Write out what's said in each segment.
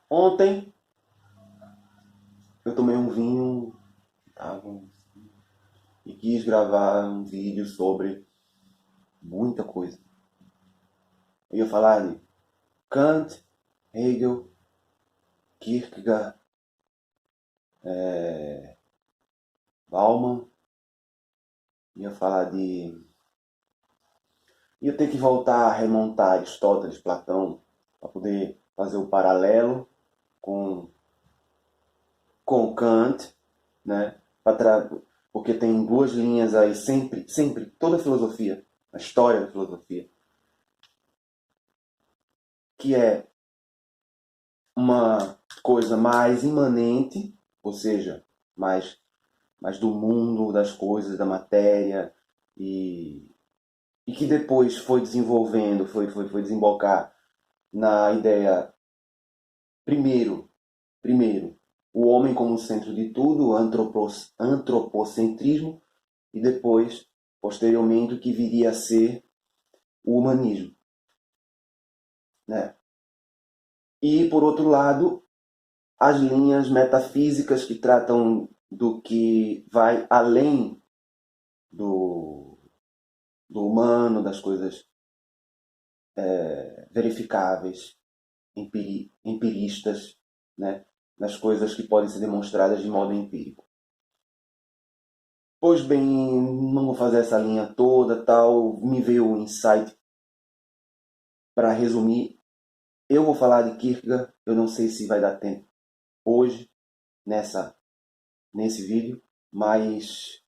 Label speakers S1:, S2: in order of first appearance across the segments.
S1: Ontem eu tomei um vinho, tava, e quis gravar um vídeo sobre muita coisa. Eu ia falar de Kant, Hegel, Kierkegaard, Bauman, ia falar de... Ia ter que voltar a remontar Aristóteles, Platão, para poder fazer o paralelo com, com Kant, né? Porque tem duas linhas aí, sempre, toda a filosofia, a história da filosofia, que é uma coisa mais imanente, ou seja, mais do mundo, das coisas, da matéria, e, e que depois foi desenvolvendo, foi desembocar na ideia, primeiro, primeiro, o homem como centro de tudo, o antropocentrismo, e depois, posteriormente, o que viria a ser o humanismo, né? E, por outro lado, as linhas metafísicas que tratam do que vai além do, do humano, das coisas verificáveis, empiristas, né? Das coisas que podem ser demonstradas de modo empírico. Pois bem, não vou fazer essa linha toda, tal, me veio um insight para resumir. Eu vou falar de Kierkegaard, eu não sei se vai dar tempo hoje nesse vídeo, mas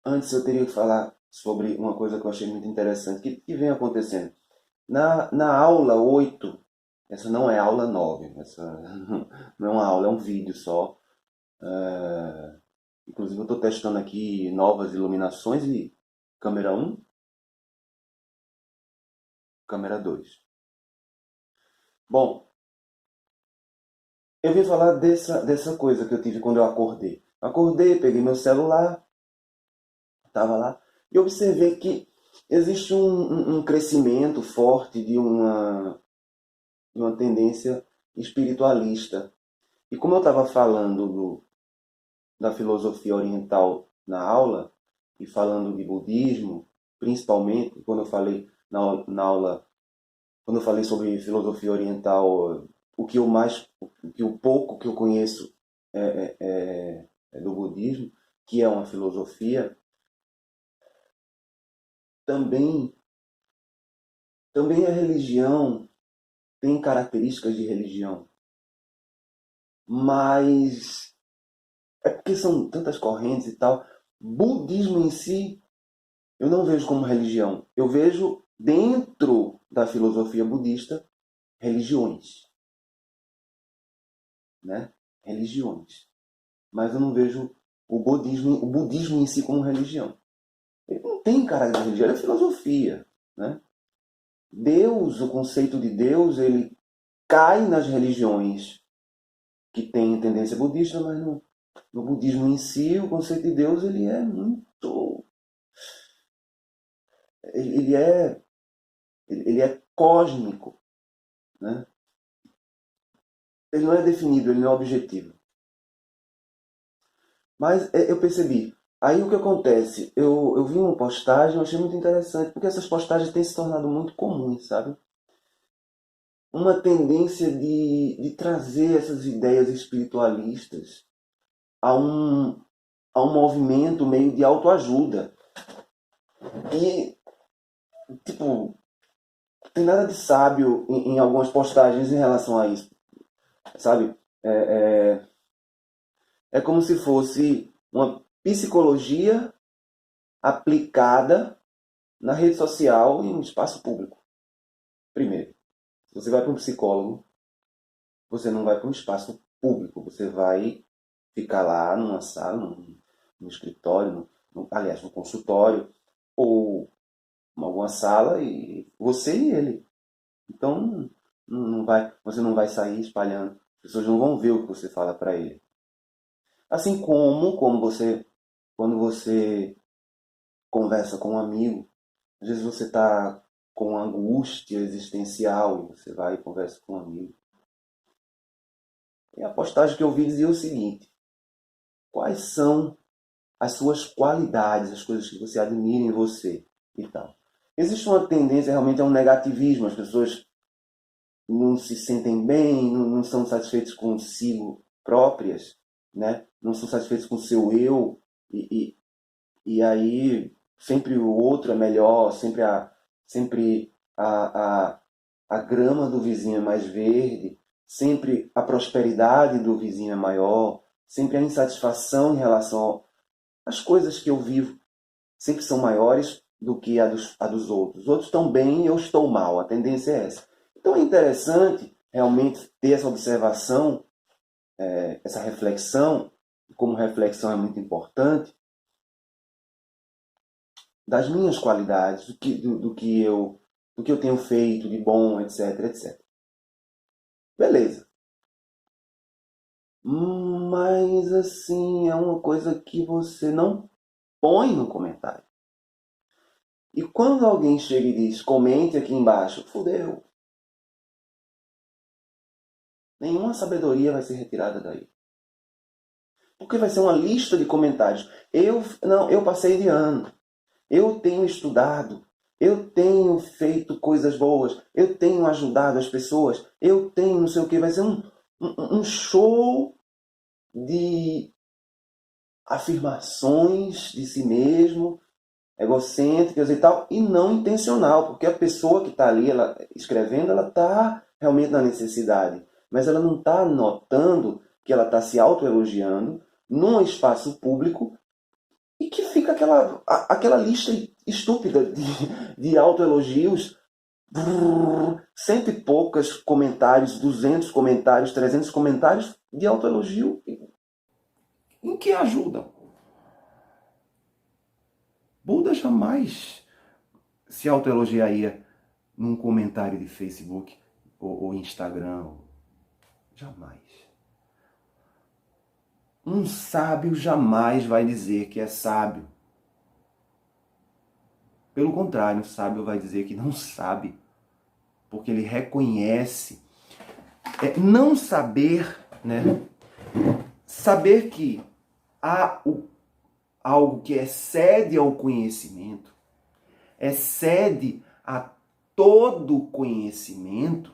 S1: antes eu teria que falar sobre uma coisa que eu achei muito interessante, que vem acontecendo. Na aula 8, essa não é aula 9, essa não é uma aula, é um vídeo só. Inclusive eu estou testando aqui novas iluminações e câmera um, câmera 2. Bom, eu vim falar dessa coisa que eu tive quando eu acordei. Acordei, peguei meu celular, estava lá, e observei que existe um crescimento forte de uma tendência espiritualista. E como eu estava falando da filosofia oriental na aula, e falando de budismo, principalmente, quando eu falei na aula, quando eu falei sobre filosofia oriental, o pouco que eu conheço é do budismo, que é uma filosofia, também, também a religião tem características de religião, mas é porque são tantas correntes e tal. Budismo em si, eu não vejo como religião. Eu vejo dentro da filosofia budista religiões, né? Religiões. Mas eu não vejo o budismo em si como religião. Ele não tem caráter de religião, ele é filosofia, né? Deus, o conceito de Deus, ele cai nas religiões que têm tendência budista, mas no budismo em si, o conceito de Deus, ele é muito... Ele é, ele é cósmico, né? Ele não é definido, ele não é objetivo. Mas eu percebi. Aí o que acontece? Eu vi uma postagem, eu achei muito interessante, porque essas postagens têm se tornado muito comuns, sabe? Uma tendência de trazer essas ideias espiritualistas a a um movimento meio de autoajuda. E, tipo, tem nada de sábio em algumas postagens em relação a isso, sabe? É como se fosse uma psicologia aplicada na rede social e no espaço público. Primeiro, se você vai para um psicólogo, você não vai para um espaço público, você vai ficar lá numa sala, num escritório, aliás, no consultório, ou em alguma sala, e você e ele. Então, você não vai sair espalhando, as pessoas não vão ver o que você fala para ele. Assim como quando você conversa com um amigo, às vezes você está com angústia existencial e você vai e conversa com um amigo. E a postagem que eu vi dizia o seguinte: quais são as suas qualidades, as coisas que você admira em você e tal. Existe uma tendência realmente a um negativismo, as pessoas não se sentem bem, não são satisfeitas consigo próprias, né? Não são satisfeitas com o seu eu, e aí sempre o outro é melhor, sempre a grama do vizinho é mais verde, sempre a prosperidade do vizinho é maior, sempre a insatisfação em relação às coisas que eu vivo sempre são maiores do que a dos outros. Os outros estão bem e eu estou mal. A tendência é essa. Então é interessante realmente ter essa observação, essa reflexão, como reflexão é muito importante, das minhas qualidades, do que eu tenho feito de bom, etc, etc. Beleza. Mas assim, é uma coisa que você não põe no comentário. E quando alguém chega e diz, comente aqui embaixo, fudeu. Nenhuma sabedoria vai ser retirada daí. Porque vai ser uma lista de comentários. Eu passei de ano. Eu tenho estudado. Eu tenho feito coisas boas. Eu tenho ajudado as pessoas. Eu tenho não sei o que. Vai ser um show de afirmações de si mesmo, egocêntricas e tal, e não intencional, porque a pessoa que está ali ela, escrevendo, ela está realmente na necessidade, mas ela não está notando que ela está se autoelogiando num espaço público e que fica aquela lista estúpida de autoelogios, cento e poucas comentários, 200 comentários, 300 comentários de autoelogio em que ajudam. Buda jamais se autoelogiaria num comentário de Facebook ou Instagram. Jamais. Um sábio jamais vai dizer que é sábio. Pelo contrário, o sábio vai dizer que não sabe, porque ele reconhece. Não saber, né? Saber que há algo que excede ao conhecimento, excede a todo conhecimento,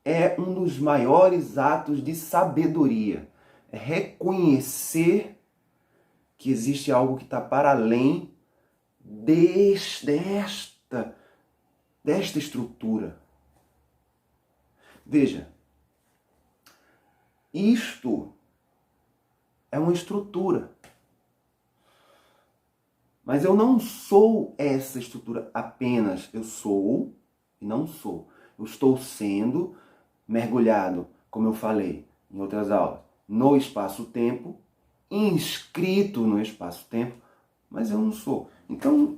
S1: é um dos maiores atos de sabedoria. É reconhecer que existe algo que está para além desta estrutura. Veja, isto é uma estrutura. Mas eu não sou essa estrutura apenas. Eu sou e não sou. Eu estou sendo mergulhado, como eu falei em outras aulas, no espaço-tempo, inscrito no espaço-tempo, mas eu não sou. Então,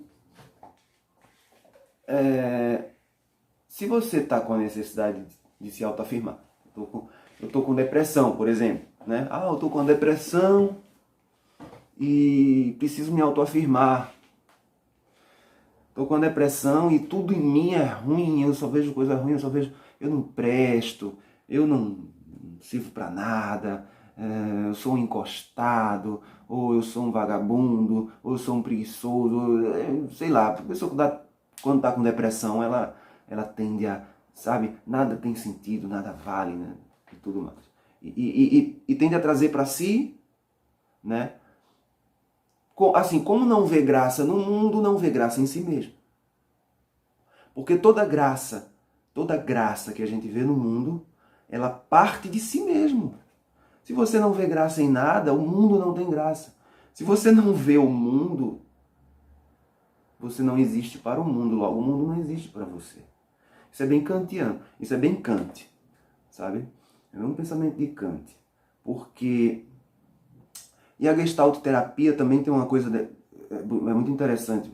S1: se você está com a necessidade de se autoafirmar, eu estou com depressão, por exemplo, né? Eu estou com depressão e preciso me autoafirmar. Estou com depressão e tudo em mim é ruim, eu só vejo coisa ruim, eu não presto, eu não sirvo para nada, eu sou um encostado, ou eu sou um vagabundo, ou eu sou um preguiçoso, sei lá. A pessoa quando está com depressão, ela tende a, sabe, nada tem sentido, nada vale, né? E tudo mais. E tende a trazer para si, né? Assim, como não vê graça no mundo, não vê graça em si mesmo. Porque toda graça que a gente vê no mundo, ela parte de si mesmo. Se você não vê graça em nada, o mundo não tem graça. Se você não vê o mundo, você não existe para o mundo, logo o mundo não existe para você. Isso é bem kantiano, isso é bem Kant, sabe? É um pensamento de Kant. Porque... E a Gestalt terapia também tem uma coisa é muito interessante,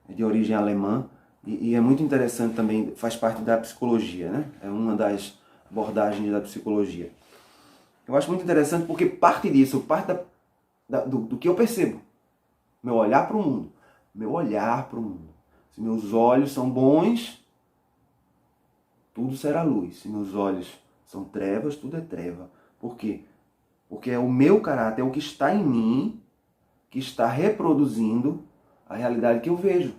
S1: é de origem alemã, e é muito interessante também, faz parte da psicologia, né? É uma das abordagens da psicologia. Eu acho muito interessante porque parte disso, parte do que eu percebo, meu olhar para o mundo. Meu olhar para o mundo. Se meus olhos são bons, tudo será luz. Se meus olhos São trevas, tudo é treva. Por quê? Porque é o meu caráter, é o que está em mim, que está reproduzindo a realidade que eu vejo.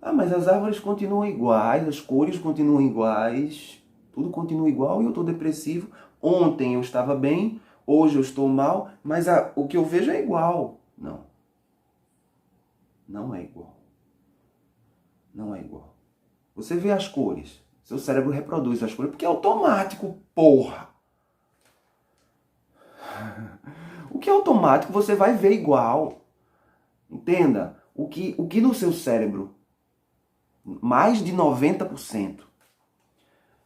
S1: Ah, mas as árvores continuam iguais, as cores continuam iguais, tudo continua igual e eu estou depressivo. Ontem eu estava bem, hoje eu estou mal, mas o que eu vejo é igual. Não. Não é igual. Não é igual. Você vê as cores, seu cérebro reproduz as cores, porque é automático, porra! O que é automático você vai ver igual. Entenda, o que no seu cérebro, mais de 90%,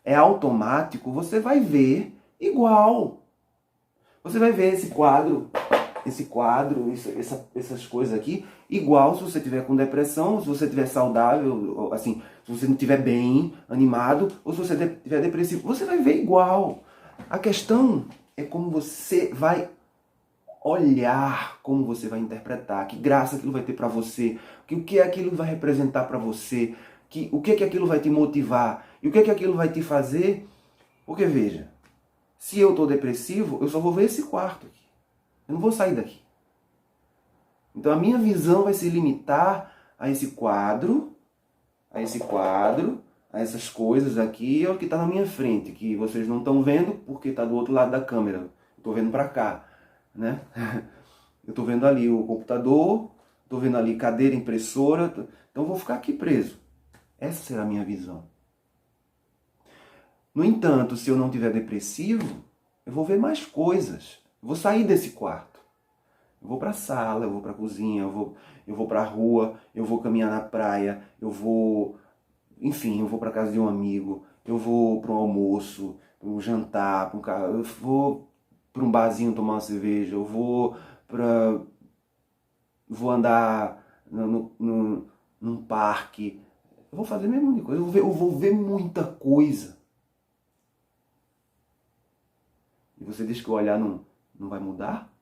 S1: é automático, você vai ver igual. Você vai ver esse quadro, essas coisas aqui, igual se você tiver com depressão, se você estiver saudável, assim, se você não estiver bem, animado, ou se você estiver depressivo, você vai ver igual. A questão é como você vai olhar, como você vai interpretar, que graça aquilo vai ter para você, o que aquilo vai representar para você, o que aquilo vai te motivar, e o que aquilo vai te fazer. Porque veja, se eu estou depressivo, eu só vou ver esse quarto aqui. Eu não vou sair daqui. Então a minha visão vai se limitar a esse quadro, a essas coisas aqui, é o que está na minha frente, que vocês não estão vendo porque está do outro lado da câmera. Estou vendo para cá, né? Eu estou vendo ali o computador, estou vendo ali cadeira, impressora, então eu vou ficar aqui preso. Essa será a minha visão. No entanto, se eu não estiver depressivo, eu vou ver mais coisas. Eu vou sair desse quarto. Eu vou para a sala, eu vou para a cozinha, eu vou para a rua, eu vou caminhar na praia, eu vou para a casa de um amigo, eu vou para um almoço, para um jantar, eu vou para um barzinho tomar uma cerveja, eu vou andar num parque, eu vou fazer a mesma coisa, eu vou ver muita coisa. E você diz que o olhar não vai mudar?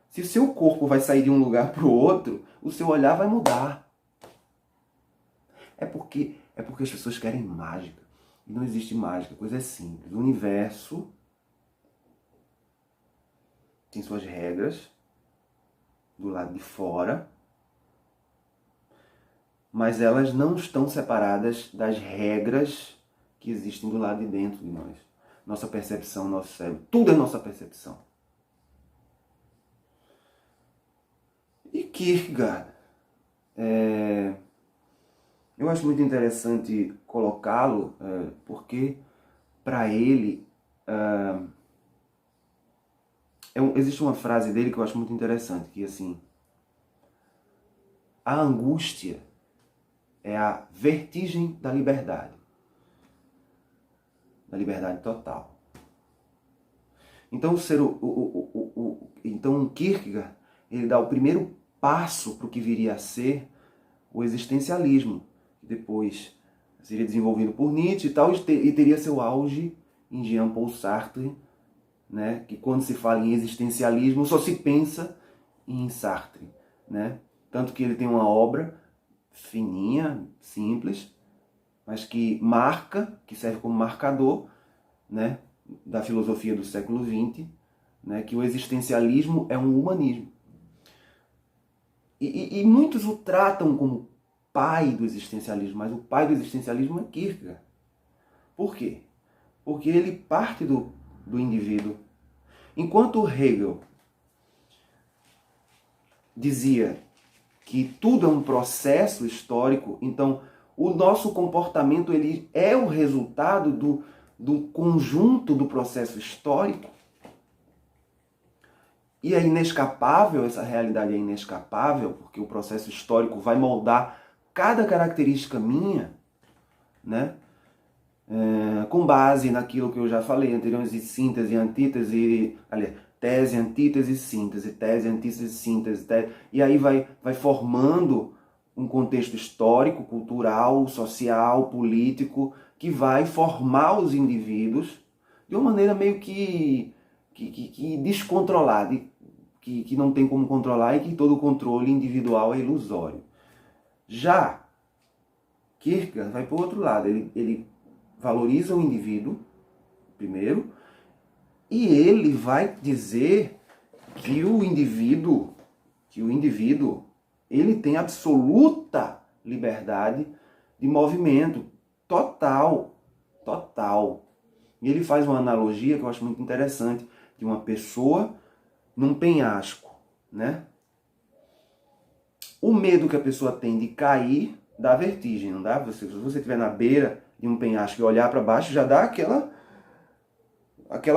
S1: Se o seu corpo vai sair de um lugar para o outro, o seu olhar vai mudar. É porque as pessoas querem mágica. E não existe mágica, a coisa é simples. O universo tem suas regras do lado de fora, mas elas não estão separadas das regras que existem do lado de dentro de nós. Nossa percepção, nosso cérebro, tudo é nossa percepção. E Kierkegaard, eu acho muito interessante colocá-lo, porque para ele existe uma frase dele que eu acho muito interessante, que assim, a angústia é a vertigem da liberdade total. Então então Kierkegaard, ele dá o primeiro passo para o que viria a ser o existencialismo, que depois seria desenvolvido por Nietzsche e tal, e teria seu auge em Jean-Paul Sartre, né? Que quando se fala em existencialismo só se pensa em Sartre, né? Tanto que ele tem uma obra fininha, simples, mas que marca, que serve como marcador, né, da filosofia do século XX, né, que o existencialismo é um humanismo. E muitos o tratam como pai do existencialismo, mas o pai do existencialismo é Kierkegaard. Por quê? Porque ele parte do indivíduo. Enquanto Hegel dizia que tudo é um processo histórico, então o nosso comportamento ele é o resultado do conjunto do processo histórico. E é inescapável, essa realidade é inescapável, porque o processo histórico vai moldar cada característica minha, né? Com base naquilo que eu já falei anteriormente, síntese, antítese, aliás, tese, antítese, síntese, tese, antítese, síntese, e aí vai formando um contexto histórico, cultural, social, político, que vai formar os indivíduos de uma maneira meio que descontrolada, que não tem como controlar e que todo controle individual é ilusório. Já Kierkegaard vai para o outro lado, ele valoriza o indivíduo, primeiro, e ele vai dizer que o indivíduo, ele tem absoluta liberdade de movimento, total. E ele faz uma analogia que eu acho muito interessante, de uma pessoa num penhasco, né? O medo que a pessoa tem de cair dá vertigem, não dá? Se você estiver na beira de um penhasco e olhar para baixo, já dá aquela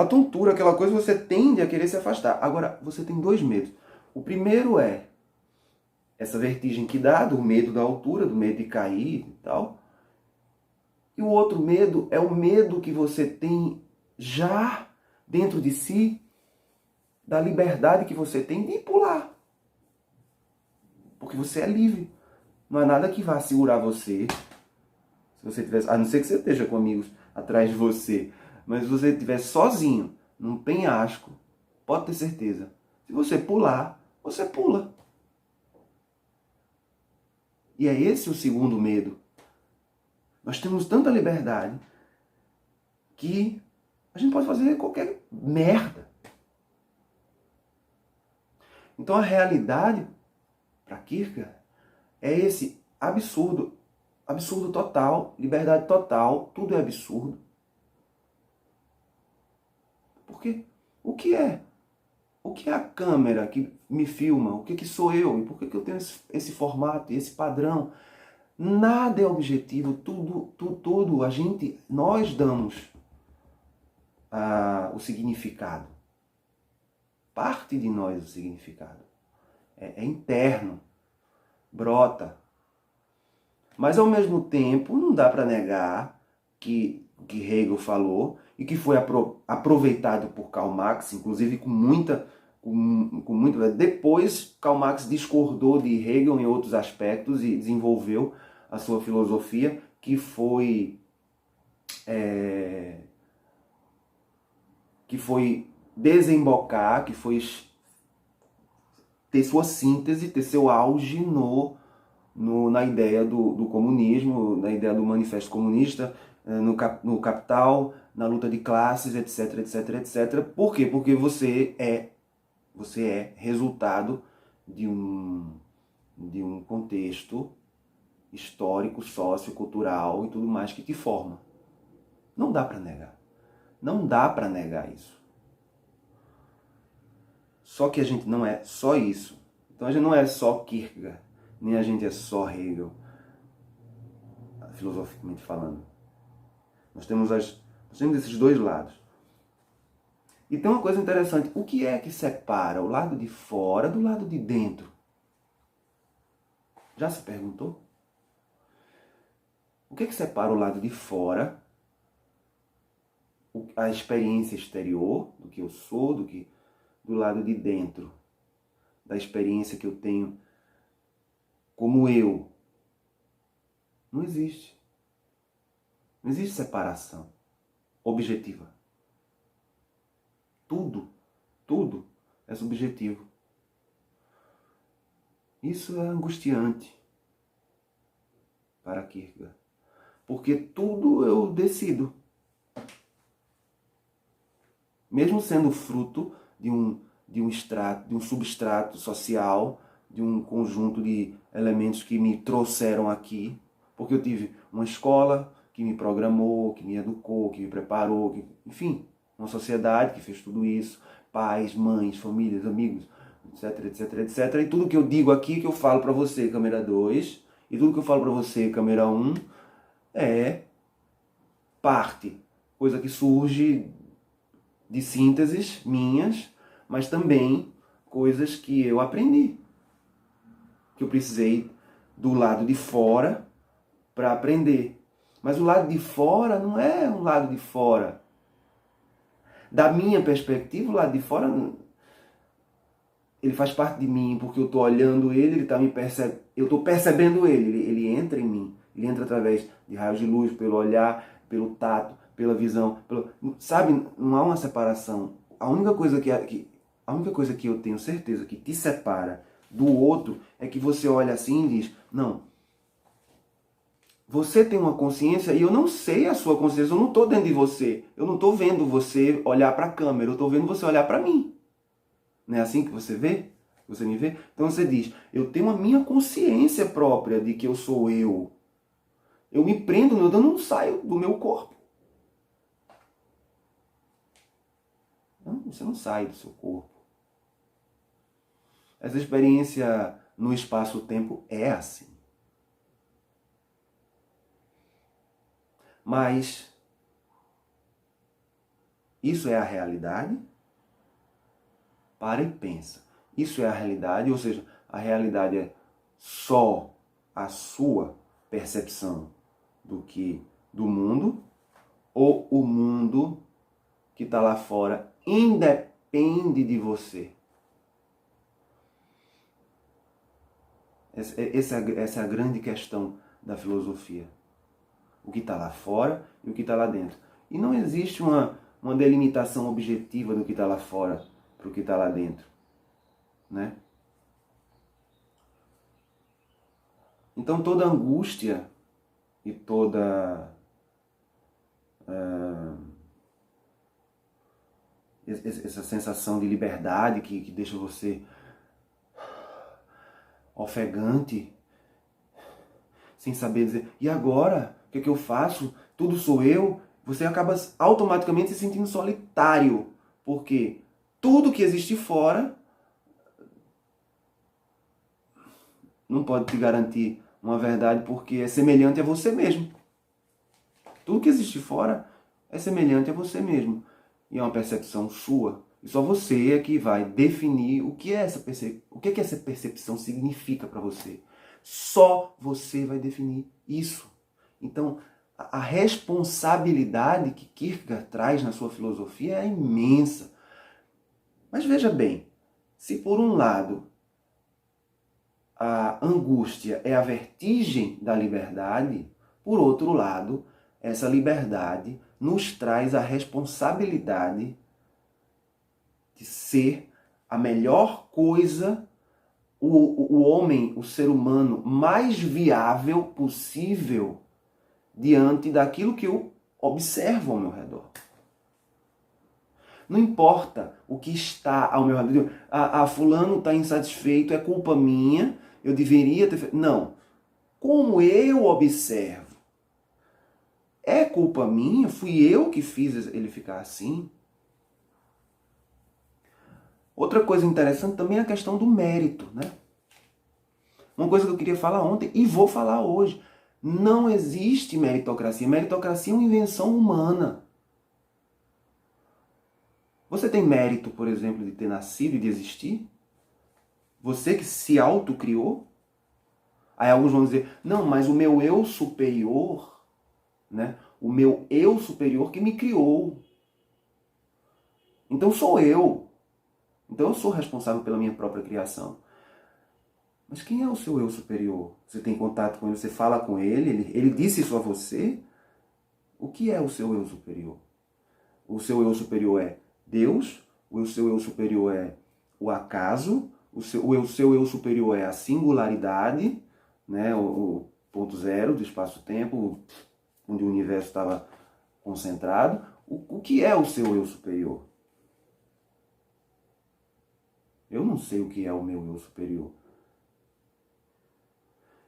S1: tontura, aquela coisa que você tende a querer se afastar. Agora, você tem dois medos. O primeiro é essa vertigem que dá, do medo da altura, do medo de cair e tal. E o outro medo é o medo que você tem já dentro de si, da liberdade que você tem de pular. Porque você é livre. Não há nada que vá segurar você. Se você tivesse, a não ser que você esteja com amigos atrás de você. Mas se você estiver sozinho, num penhasco, pode ter certeza. Se você pular, você pula. E é esse o segundo medo. Nós temos tanta liberdade que a gente pode fazer qualquer merda. Então a realidade, para Kierkegaard, é esse absurdo total, liberdade total, tudo é absurdo. Porque o que é? O que é a câmera que me filma? O que sou eu? E por que eu tenho esse formato e esse padrão? Nada é objetivo, tudo nós damos o significado. Parte de nós o significado. É interno, brota. Mas ao mesmo tempo não dá para negar que Hegel falou e que foi aproveitado por Karl Marx, inclusive com muita. Depois Karl Marx discordou de Hegel em outros aspectos e desenvolveu a sua filosofia, que foi desembocar, que foi ter sua síntese, ter seu auge na ideia do comunismo, na ideia do manifesto comunista, no Capital, na luta de classes, etc, etc, etc. Por quê? Porque você é resultado de um contexto histórico, sociocultural e tudo mais que te forma. Não dá para negar. Não dá para negar isso. Só que a gente não é só isso. Então a gente não é só Kierkegaard, nem a gente é só Hegel, filosoficamente falando. Nós temos esses dois lados. E tem uma coisa interessante. O que é que separa o lado de fora do lado de dentro? Já se perguntou? O que é que separa o lado de fora, a experiência exterior, do que eu sou, do lado de dentro, da experiência que eu tenho como eu? Não existe. Não existe separação objetiva. Tudo é subjetivo. Isso é angustiante para Kierkegaard. Porque tudo eu decido. Mesmo sendo fruto de um substrato social, de um conjunto de elementos que me trouxeram aqui, porque eu tive uma escola que me programou, que me educou, que me preparou, enfim, uma sociedade que fez tudo isso, pais, mães, famílias, amigos, etc, etc, etc. E tudo que eu digo aqui, que eu falo para você, câmera 2, e tudo que eu falo para você, câmera 1, é parte, coisa que surge de sínteses minhas, mas também coisas que eu aprendi, que eu precisei do lado de fora para aprender. Mas o lado de fora não é um lado de fora. Da minha perspectiva, o lado de fora, ele faz parte de mim, porque eu estou olhando ele tá eu estou percebendo ele entra em mim. Ele entra através de raios de luz, pelo olhar, pelo tato, pela visão. Sabe, não há uma separação. A única coisa que eu tenho certeza que te separa do outro é que você olha assim e diz, não, você tem uma consciência e eu não sei a sua consciência, eu não estou dentro de você. Eu não estou vendo você olhar para a câmera, eu estou vendo você olhar para mim. Não é assim que você vê? Você me vê? Então você diz, eu tenho a minha consciência própria de que eu sou eu. Eu me prendo, eu não saio do meu corpo. Não, você não sai do seu corpo. Essa experiência no espaço-tempo é assim. Mas isso é a realidade? Para e pensa. Isso é a realidade, ou seja, a realidade é só a sua percepção do mundo, ou o mundo que está lá fora independe de você? Essa é a grande questão da filosofia. O que está lá fora e o que está lá dentro. E não existe uma delimitação objetiva do que está lá fora para o que está lá dentro. Né? Então toda angústia e toda essa sensação de liberdade que deixa você ofegante, sem saber dizer, e agora? O que é que eu faço? Tudo sou eu? Você acaba automaticamente se sentindo solitário, porque tudo que existe fora não pode te garantir uma verdade, porque é semelhante a você mesmo. Tudo que existe fora é semelhante a você mesmo. E é uma percepção sua. E só você é que vai definir o que essa percepção significa para você. Só você vai definir isso. Então, a responsabilidade que Kierkegaard traz na sua filosofia é imensa. Mas veja bem, se por um lado a angústia é a vertigem da liberdade, por outro lado, essa liberdade nos traz a responsabilidade de ser a melhor coisa, o homem, o ser humano mais viável possível diante daquilo que eu observo ao meu redor. Não importa o que está ao meu redor. Fulano está insatisfeito, é culpa minha, eu deveria ter feito. Não. Como eu observo, é culpa minha? Fui eu que fiz ele ficar assim? Outra coisa interessante também é a questão do mérito, né? Uma coisa que eu queria falar ontem e vou falar hoje. Não existe meritocracia. Meritocracia é uma invenção humana. Você tem mérito, por exemplo, de ter nascido e de existir? Você que se autocriou? Aí alguns vão dizer, não, mas o meu eu superior, né? O meu eu superior que me criou. Então sou eu. Então eu sou responsável pela minha própria criação. Mas quem é o seu eu superior? Você tem contato com ele, você fala com ele disse isso a você? O que é o seu eu superior? O seu eu superior é Deus? O seu eu superior é o acaso? O seu eu superior é a singularidade, né? O ponto zero do espaço-tempo, onde o universo estava concentrado. O que é o seu eu superior? Eu não sei o que é o meu eu superior.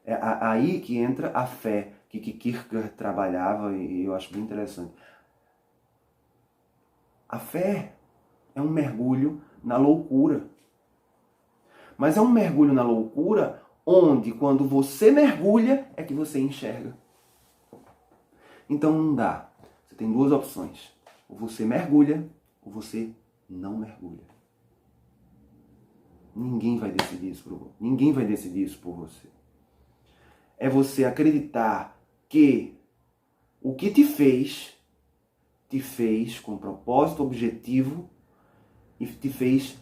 S1: É aí que entra a fé que Kierkegaard trabalhava e eu acho bem interessante. A fé é um mergulho na loucura. Mas é um mergulho na loucura onde, quando você mergulha, é que você enxerga. Então não dá. Você tem duas opções. Ou você mergulha, ou você não mergulha. Ninguém vai decidir isso por você. Ninguém vai decidir isso por você. É você acreditar que o que te fez com propósito, objetivo e te fez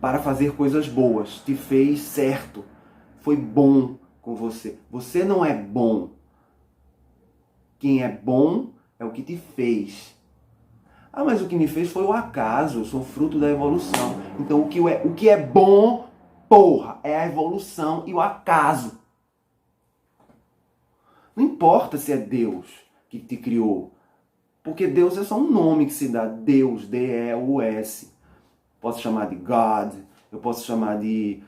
S1: para fazer coisas boas, te fez certo, foi bom com você. Você não é bom. Quem é bom é o que te fez. Ah, mas o que me fez foi o acaso, eu sou fruto da evolução. Então o que é bom, porra, é a evolução e o acaso. Não importa se é Deus que te criou, porque Deus é só um nome que se dá. Deus, D-E-U-S. Posso chamar de God, eu posso chamar de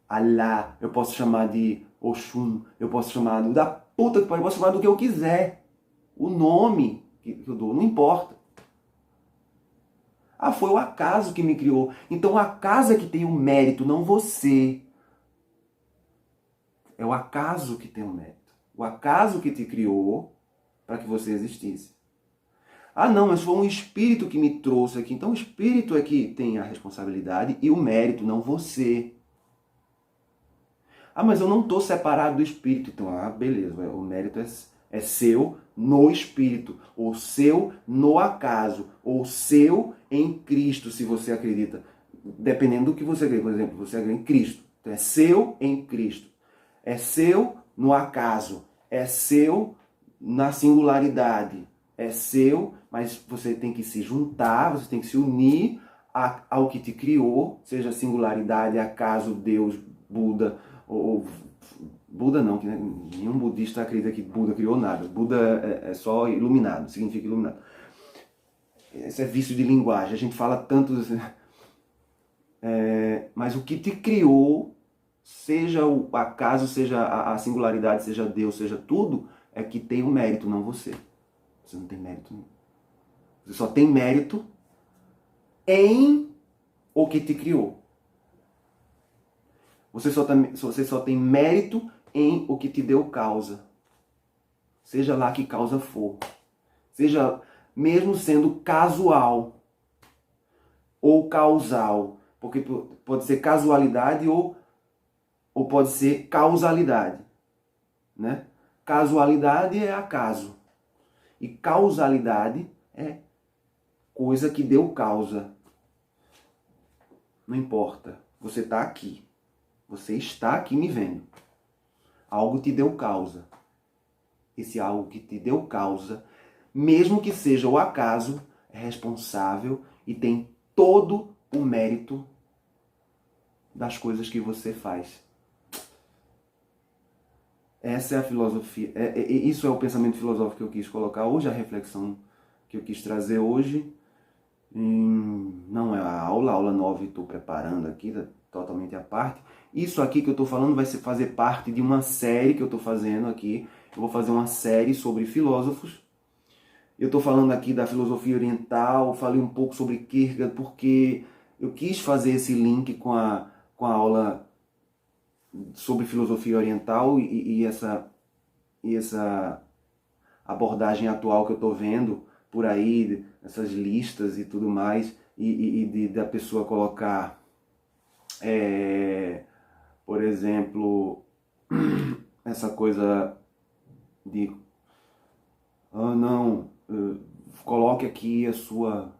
S1: Allah, eu posso chamar de Oxum, eu posso chamar da puta que pariu, eu posso chamar do que eu quiser. O nome que eu dou, não importa. Ah, foi o acaso que me criou. Então o acaso é que tem o mérito, não você. É o acaso que tem o mérito. O acaso que te criou para que você existisse. Ah, não, mas foi um espírito que me trouxe aqui. Então o espírito é que tem a responsabilidade e o mérito, não você. Ah, mas eu não estou separado do espírito. Então, beleza, o mérito é seu no espírito, ou seu no acaso, ou seu em Cristo, se você acredita. Dependendo do que você acredita. Por exemplo, você acredita em Cristo. Então, é seu em Cristo. É seu no acaso. É seu na singularidade. É seu, mas você tem que se juntar, você tem que se unir ao que te criou, seja singularidade, acaso, Deus, Buda, ou Buda não, que nenhum budista acredita que Buda criou nada. Buda é só iluminado, significa iluminado. Esse é vício de linguagem, a gente fala tanto... mas o que te criou, seja o acaso, seja a singularidade, seja Deus, seja tudo, é que tem o mérito, não você. Você não tem mérito nenhum. Você só tem mérito em o que te criou. Você só tem mérito em o que te deu causa. Seja lá que causa for. Seja mesmo sendo casual ou causal. Porque pode ser casualidade ou pode ser causalidade. Né? Casualidade é acaso. E causalidade é coisa que deu causa. Não importa. Você está aqui. Você está aqui me vendo. Algo te deu causa. Esse algo que te deu causa, mesmo que seja o acaso, é responsável e tem todo o mérito das coisas que você faz. Essa é a filosofia. Isso é o pensamento filosófico que eu quis colocar hoje, a reflexão que eu quis trazer hoje. Não é a aula 9 estou preparando aqui, totalmente à parte. Isso aqui que eu estou falando vai fazer parte de uma série que eu estou fazendo aqui. Eu vou fazer uma série sobre filósofos. Eu estou falando aqui da filosofia oriental, falei um pouco sobre Kierkegaard, porque eu quis fazer esse link com a aula sobre filosofia oriental e essa abordagem atual que eu estou vendo por aí, essas listas e tudo mais, da pessoa colocar, por exemplo, essa coisa de, coloque aqui a sua,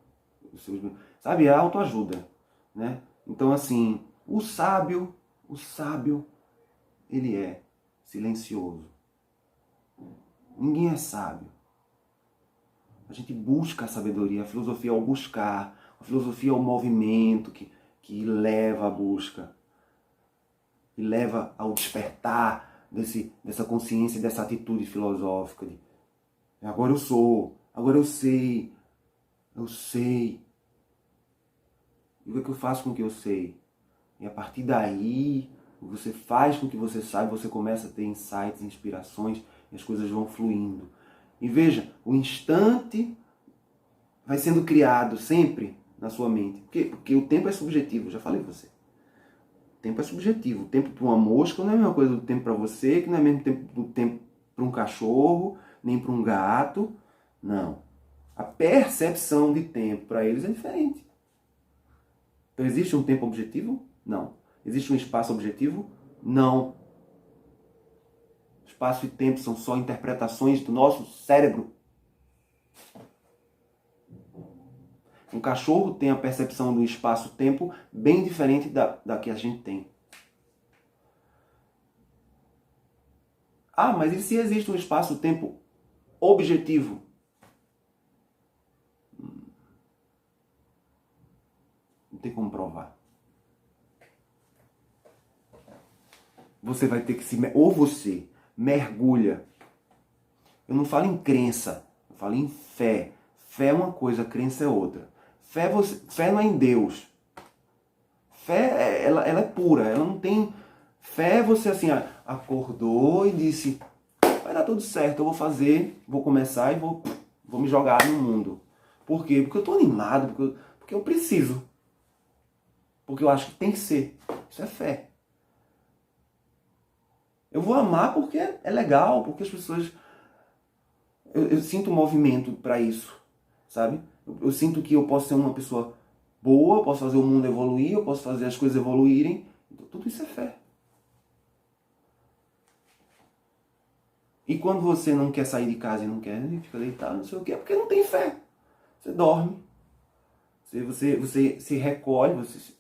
S1: sabe, a autoajuda, né? Então, assim, o sábio, ele é silencioso. Ninguém é sábio. A gente busca a sabedoria, a filosofia é o buscar, a filosofia é o movimento que leva à busca, que leva ao despertar dessa consciência, dessa atitude filosófica de agora eu sou, agora eu sei. E o que eu faço com o que eu sei? E a partir daí, você faz com o que você sabe, você começa a ter insights, inspirações, e as coisas vão fluindo. E veja, o instante vai sendo criado sempre na sua mente. Porque o tempo é subjetivo, já falei pra você. O tempo é subjetivo. O tempo para uma mosca não é a mesma coisa do tempo para você, que não é o mesmo tempo do tempo para um cachorro, nem para um gato. Não. A percepção de tempo para eles é diferente. Então existe um tempo objetivo? Não. Existe um espaço objetivo? Não. Espaço e tempo são só interpretações do nosso cérebro. Um cachorro tem a percepção do espaço-tempo bem diferente da que a gente tem. Ah, mas e se existe um espaço-tempo objetivo? Não tem como provar. Você vai ter que ou você mergulha Eu não falo em crença, eu falo em fé. Fé é uma coisa, crença é outra. Fé não é em Deus. Fé, ela é pura, ela não tem... Fé é você assim, acordou e disse, vai dar tudo certo, eu vou fazer, vou começar e vou me jogar no mundo. Por quê? Porque eu tô animado, porque eu preciso. Porque eu acho que tem que ser. Isso é fé. Eu vou amar porque é legal, porque as pessoas... Eu sinto um movimento para isso, sabe? Eu sinto que eu posso ser uma pessoa boa, eu posso fazer o mundo evoluir, eu posso fazer as coisas evoluírem. Então, tudo isso é fé. E quando você não quer sair de casa e não quer, fica deitado, não sei o quê, é porque não tem fé. Você dorme, você se recolhe, você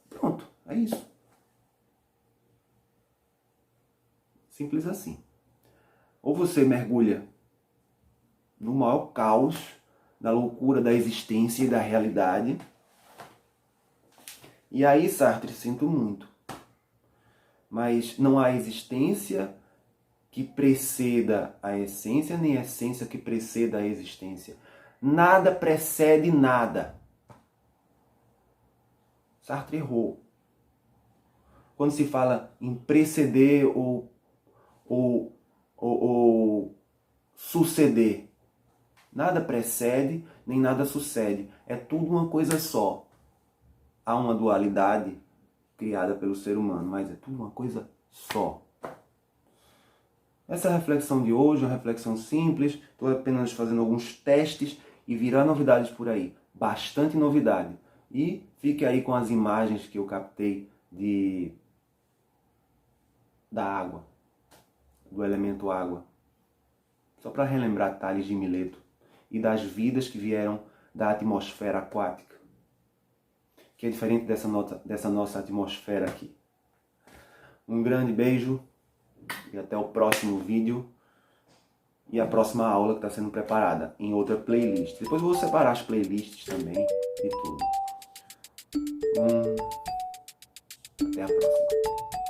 S1: pronto, é isso. Simples assim. Ou você mergulha no maior caos da loucura da existência e da realidade. E aí, Sartre, sinto muito. Mas não há existência que preceda a essência, nem essência que preceda a existência. Nada precede nada. Sartre errou. Quando se fala em preceder ou suceder, nada precede, nem nada sucede. É tudo uma coisa só. Há uma dualidade criada pelo ser humano, mas é tudo uma coisa só. Essa reflexão de hoje é uma reflexão simples, estou apenas fazendo alguns testes e virá novidades por aí. Bastante novidade. E fique aí com as imagens que eu captei da água, do elemento água. Só para relembrar Tales de Mileto e das vidas que vieram da atmosfera aquática, que é diferente dessa nossa atmosfera aqui. Um grande beijo e até o próximo vídeo e a próxima aula que está sendo preparada em outra playlist. Depois eu vou separar as playlists também e tudo. Até a próxima.